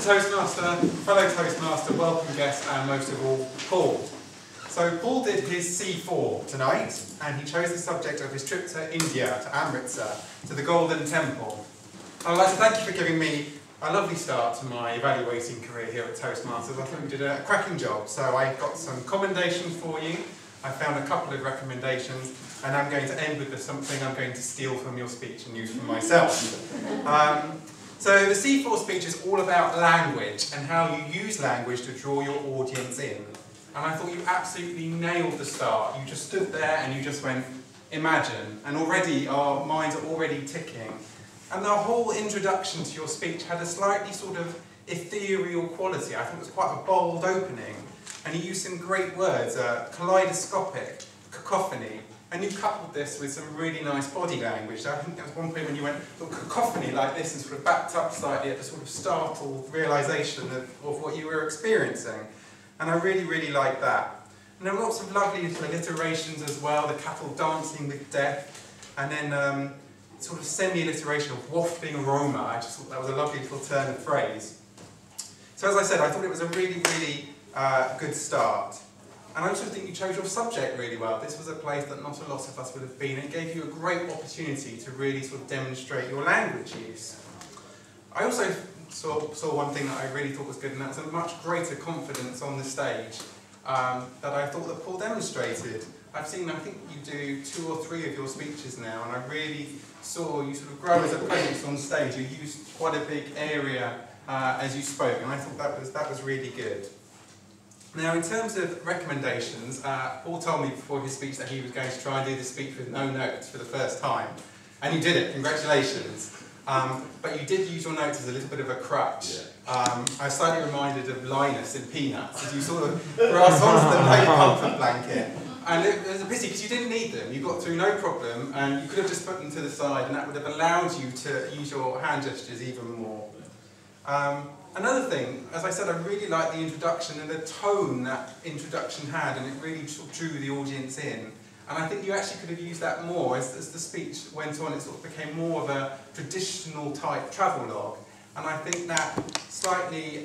Toastmaster, fellow Toastmaster, welcome guest, and most of all, Paul. So Paul did his C4 tonight, and he chose the subject of his trip to India, to Amritsar, to the Golden Temple. And I'd like to thank you for giving me a lovely start to my evaluating career here at Toastmasters. I think we did a cracking job, so I got some commendations for you. I found a couple of recommendations, and I'm going to end with something I'm going to steal from your speech and use for myself. So the C4 speech is all about language and how you use language to draw your audience in. And I thought you absolutely nailed the start. You just stood there and you just went, imagine. And already our minds are already ticking. And the whole introduction to your speech had a slightly sort of ethereal quality. I think it was quite a bold opening. And you used some great words, kaleidoscopic, cacophony. And you coupled this with some really nice body language. So I think there was one point when you went cacophony like this and sort of backed up slightly at the sort of startled realisation of what you were experiencing. And I really, really liked that. And there were lots of lovely little alliterations as well, the cattle dancing with death, and then sort of semi-alliteration of wafting aroma. I just thought that was a lovely little turn of phrase. So as I said, I thought it was a really, really good start. And I also think you chose your subject really well. This was a place that not a lot of us would have been. It gave you a great opportunity to really sort of demonstrate your language use. I also saw one thing that I really thought was good, and that was a much greater confidence on the stage that I thought that Paul demonstrated. I think you do 2 or 3 of your speeches now, and I really saw you sort of grow as a presence on stage. You used quite a big area as you spoke, and I thought that was really good. Now, in terms of recommendations, Paul told me before his speech that he was going to try and do the speech with no notes for the first time. And you did it, congratulations. But you did use your notes as a little bit of a crutch. I was slightly reminded of Linus in Peanuts, as you sort of grasped onto the plain comfort blanket. And it was a pity because you didn't need them. You got through no problem, and you could have just put them to the side, and that would have allowed you to use your hand gestures even more. Another thing, as I said, I really liked the introduction and the tone that introduction had, and it really sort of drew the audience in. And I think you actually could have used that more as the speech went on. It sort of became more of a traditional type travelogue. And I think that slightly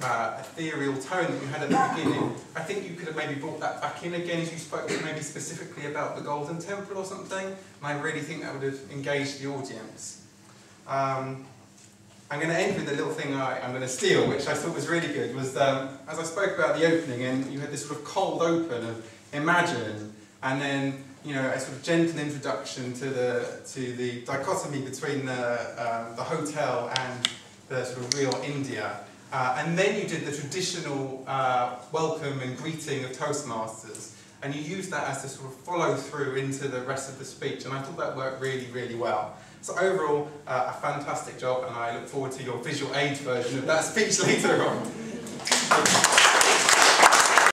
ethereal tone that you had at the beginning, I think you could have maybe brought that back in again as you spoke maybe specifically about the Golden Temple or something. And I really think that would have engaged the audience. I'm going to end with a little thing I'm going to steal, which I thought was really good, was as I spoke about the opening, and you had this sort of cold open of imagine, and then a sort of gentle introduction to the dichotomy between the hotel and the sort of real India. And then you did the traditional welcome and greeting of Toastmasters, and you used that as the sort of follow through into the rest of the speech, and I thought that worked really, really well. So overall, a fantastic job, and I look forward to your visual aid version of that speech later on.